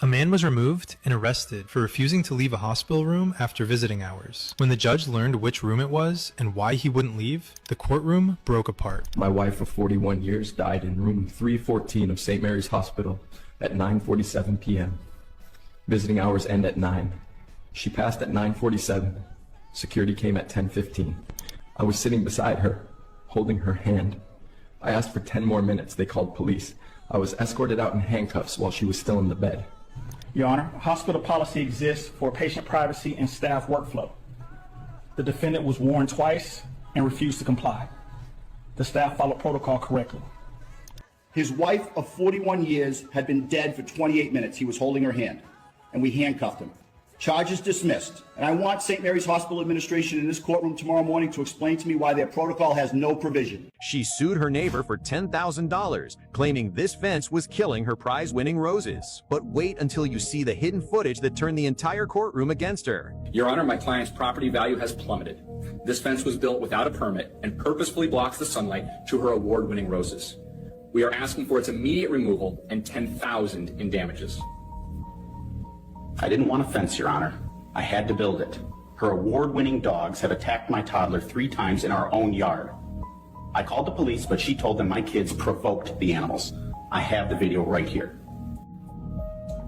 A man was removed and arrested for refusing to leave a hospital room after visiting hours. When the judge learned which room it was and why he wouldn't leave, the courtroom broke apart. My wife of 41 years died in room 314 of St. Mary's Hospital at 9:47 p.m. Visiting hours end at 9. She passed at 9:47. Security came at 10:15. I was sitting beside her, holding her hand. I asked for 10 more minutes. They called police. I was escorted out in handcuffs while she was still in the bed. Your Honor, hospital policy exists for patient privacy and staff workflow. The defendant was warned twice and refused to comply. The staff followed protocol correctly. His wife of 41 years had been dead for 28 minutes. He was holding her hand, and we handcuffed him. Charges dismissed. And I want St. Mary's Hospital administration in this courtroom tomorrow morning to explain to me why their protocol has no provision. She sued her neighbor for $10,000, claiming this fence was killing her prize-winning roses. But wait until you see the hidden footage that turned the entire courtroom against her. Your Honor, my client's property value has plummeted. This fence was built without a permit and purposefully blocks the sunlight to her award-winning roses. We are asking for its immediate removal and $10,000 in damages. I didn't want a fence, Your Honor. I had to build it. Her award-winning dogs have attacked my toddler 3 times in our own yard. I called the police, but she told them my kids provoked the animals. I have the video right here.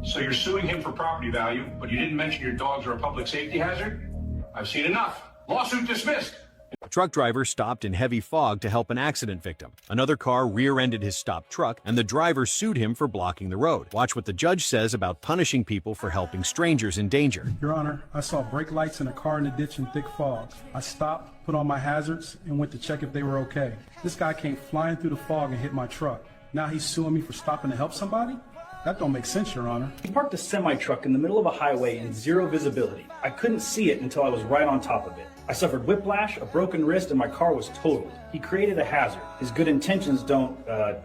So you're suing him for property value, but you didn't mention your dogs are a public safety hazard? I've seen enough. Lawsuit dismissed. A truck driver stopped in heavy fog to help an accident victim. Another car rear-ended his stopped truck, and the driver sued him for blocking the road. Watch what the judge says about punishing people for helping strangers in danger. Your Honor, I saw brake lights in a car in the ditch in thick fog. I stopped, put on my hazards, and went to check if they were okay. This guy came flying through the fog and hit my truck. Now he's suing me for stopping to help somebody? That don't make sense, Your Honor. He parked a semi-truck in the middle of a highway in zero visibility. I couldn't see it until I was right on top of it. I suffered whiplash, a broken wrist, and my car was totaled. He created a hazard. His good intentions don't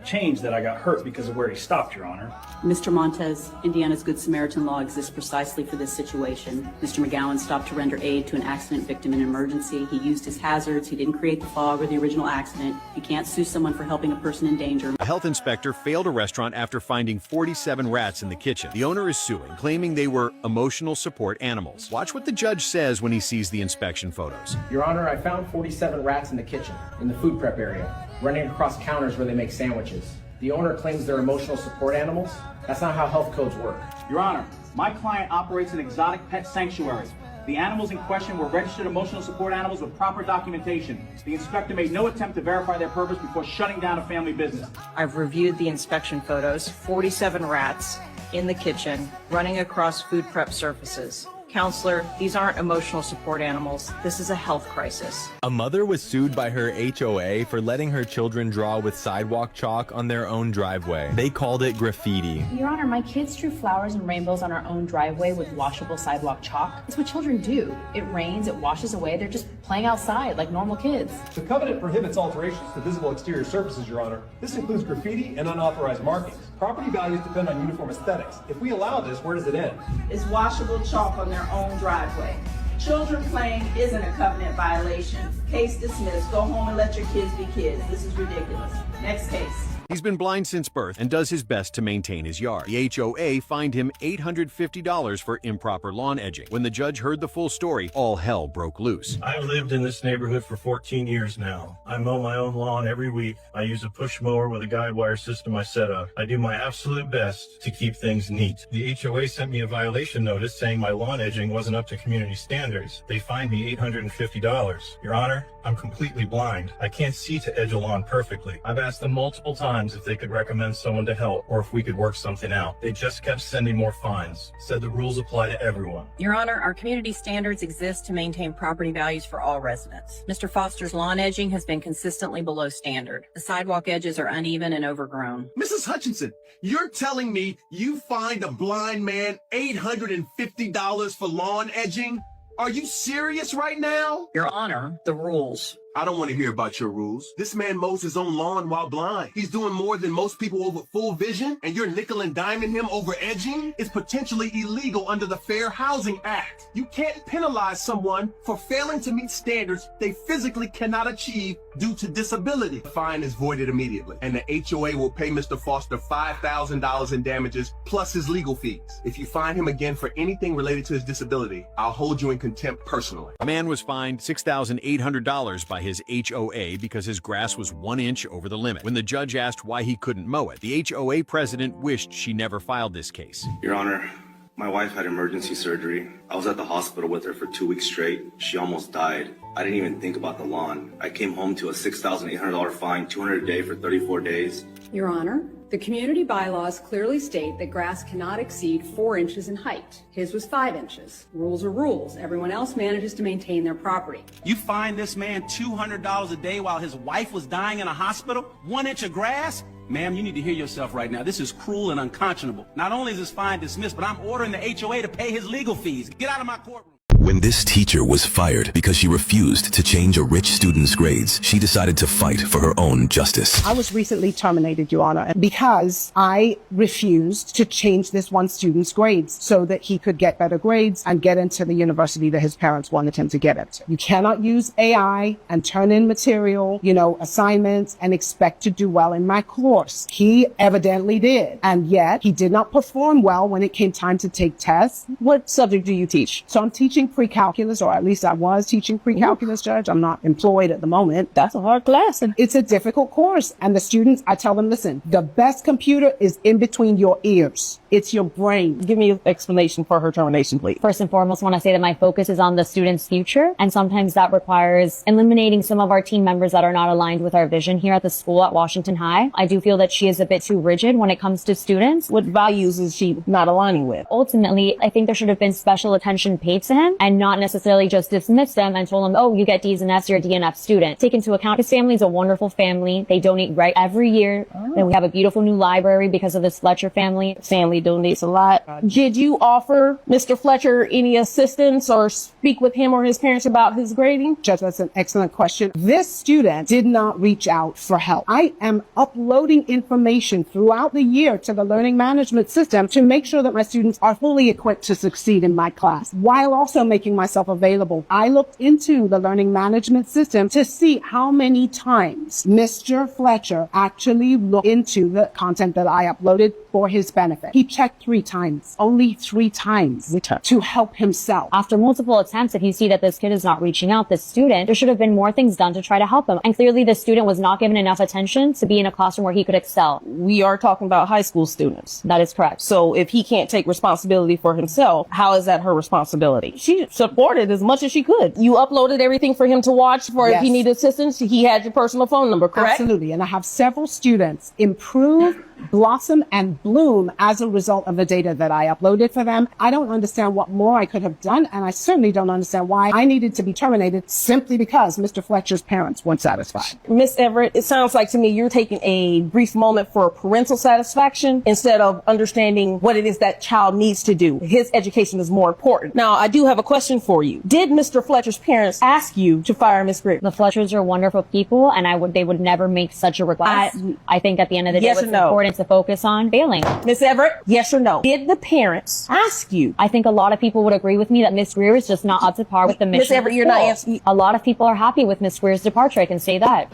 change that I got hurt because of where he stopped, Your Honor. Mr. Montez, Indiana's Good Samaritan law exists precisely for this situation. Mr. McGowan stopped to render aid to an accident victim in an emergency. He used his hazards. He didn't create the fog or the original accident. You can't sue someone for helping a person in danger. A health inspector failed a restaurant after finding 47 rats in the kitchen. The owner is suing, claiming they were emotional support animals. Watch what the judge says when he sees the inspection photos. Your Honor, I found 47 rats in the kitchen, in the food prep area, running across counters where they make sandwiches. The owner claims they're emotional support animals. That's not how health codes work. Your Honor, my client operates an exotic pet sanctuary. The animals in question were registered emotional support animals with proper documentation. The inspector made no attempt to verify their purpose before shutting down a family business. I've reviewed the inspection photos. 47 rats in the kitchen, running across food prep surfaces. Counselor, these aren't emotional support animals. This is a health crisis. A mother was sued by her HOA for letting her children draw with sidewalk chalk on their own driveway. They called it graffiti. Your Honor, my kids drew flowers and rainbows on our own driveway with washable sidewalk chalk. It's what children do. It rains, it washes away. They're just playing outside like normal kids. The covenant prohibits alterations to visible exterior surfaces, Your Honor. This includes graffiti and unauthorized markings. Property values depend on uniform aesthetics. If we allow this, where does it end? Is washable chalk on their own driveway. Children playing isn't a covenant violation. Case dismissed. Go home and let your kids be kids. This is ridiculous. Next case. He's been blind since birth and does his best to maintain his yard. The HOA fined him $850 for improper lawn edging. When the judge heard the full story, all hell broke loose. I've lived in this neighborhood for 14 years now. I mow my own lawn every week. I use a push mower with a guide wire system I set up. I do my absolute best to keep things neat. The HOA sent me a violation notice saying my lawn edging wasn't up to community standards. They fined me $850. Your Honor, I'm completely blind. I can't see to edge a lawn perfectly. I've asked them multiple times if they could recommend someone to help or if we could work something out. They just kept sending more fines. Said the rules apply to everyone. Your Honor, our community standards exist to maintain property values for all residents. Mr. Foster's lawn edging has been consistently below standard. The sidewalk edges are uneven and overgrown. Mrs. Hutchinson, you're telling me you fined a blind man $850 for lawn edging? Are you serious right now? Your Honor, the rules. I don't want to hear about your rules. This man mows his own lawn while blind. He's doing more than most people over full vision, and you're nickel and diming him over edging? It's potentially illegal under the Fair Housing Act. You can't penalize someone for failing to meet standards they physically cannot achieve due to disability. The fine is voided immediately, and the HOA will pay Mr. Foster $5,000 in damages plus his legal fees. If you find him again for anything related to his disability, I'll hold you in contempt personally. A man was fined $6,800 by his HOA because his grass was 1 inch over the limit. When the judge asked why he couldn't mow it, the HOA president wished she never filed this case. Your Honor, my wife had emergency surgery. I was at the hospital with her for 2 weeks straight. She almost died. I didn't even think about the lawn. I came home to a $6,800 fine, $200 a day for 34 days. Your Honor, the community bylaws clearly state that grass cannot exceed 4 inches in height. His was 5 inches. Rules are rules. Everyone else manages to maintain their property. You fined this man $200 a day while his wife was dying in a hospital? 1 inch of grass? Ma'am, you need to hear yourself right now. This is cruel and unconscionable. Not only is this fine dismissed, but I'm ordering the HOA to pay his legal fees. Get out of my courtroom. When this teacher was fired because she refused to change a rich student's grades, she decided to fight for her own justice. I was recently terminated, Your Honor, because I refused to change this one student's grades so that he could get better grades and get into the university that his parents wanted him to get into. You cannot use AI and turn in material, assignments and expect to do well in my course. He evidently did. And yet he did not perform well when it came time to take tests. What subject do you teach? So I'm teaching pre-calculus, or at least I was teaching pre-calculus, Judge. I'm not employed at the moment. That's a hard class. And it's a difficult course. And the students, I tell them, listen, the best computer is in between your ears. It's your brain. Give me an explanation for her termination, please. First and foremost, I want to say that my focus is on the student's future. And sometimes that requires eliminating some of our team members that are not aligned with our vision here at the school at Washington High. I do feel that she is a bit too rigid when it comes to students. What values is she not aligning with? Ultimately, I think there should have been special attention paid to him and not necessarily just dismiss them and told him, oh, you get D's and F's, you're a D and F student. Take into account his family is a wonderful family. They donate right every year. And we have a beautiful new library because of this Fletcher family. Family donates a lot. Did you offer Mr. Fletcher any assistance or speak with him or his parents about his grading? Judge, that's an excellent question. This student did not reach out for help. I am uploading information throughout the year to the learning management system to make sure that my students are fully equipped to succeed in my class, while also making myself available. I looked into the learning management system to see how many times Mr. Fletcher actually looked into the content that I uploaded for his benefit. He checked 3 times, only 3 times to help himself. After multiple attempts, if you see that this kid is not reaching out, this student, there should have been more things done to try to help him. And clearly the student was not given enough attention to be in a classroom where he could excel. We are talking about high school students. That is correct. So if he can't take responsibility for himself, how is that her responsibility? She supported as much as she could. You uploaded everything for him to watch for if he needed assistance. He had your personal phone number, correct? Absolutely. And I have several students improve, blossom, and bloom as a result of the data that I uploaded for them. I don't understand what more I could have done, and I certainly don't understand why I needed to be terminated simply because Mr. Fletcher's parents weren't satisfied. Miss Everett, it sounds like to me you're taking a brief moment for parental satisfaction instead of understanding what it is that child needs to do. His education is more important. Now, I do have a question for you. Did Mr. Fletcher's parents ask you to fire Miss Greer? The Fletchers are wonderful people, and they would never make such a request. I think at the end of the day, what's important to focus on failing. Miss Everett, yes or no? Did the parents ask you? I think a lot of people would agree with me that Miss Greer is just not up to par with the mission. Miss Everett, you're not answering. A lot of people are happy with Miss Greer's departure. I can say that.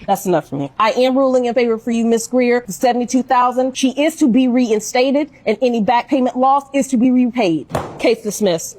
That's enough for me. I am ruling in favor for you, Miss Greer. The $72,000. She is to be reinstated, and any back payment lost is to be repaid. Case dismissed.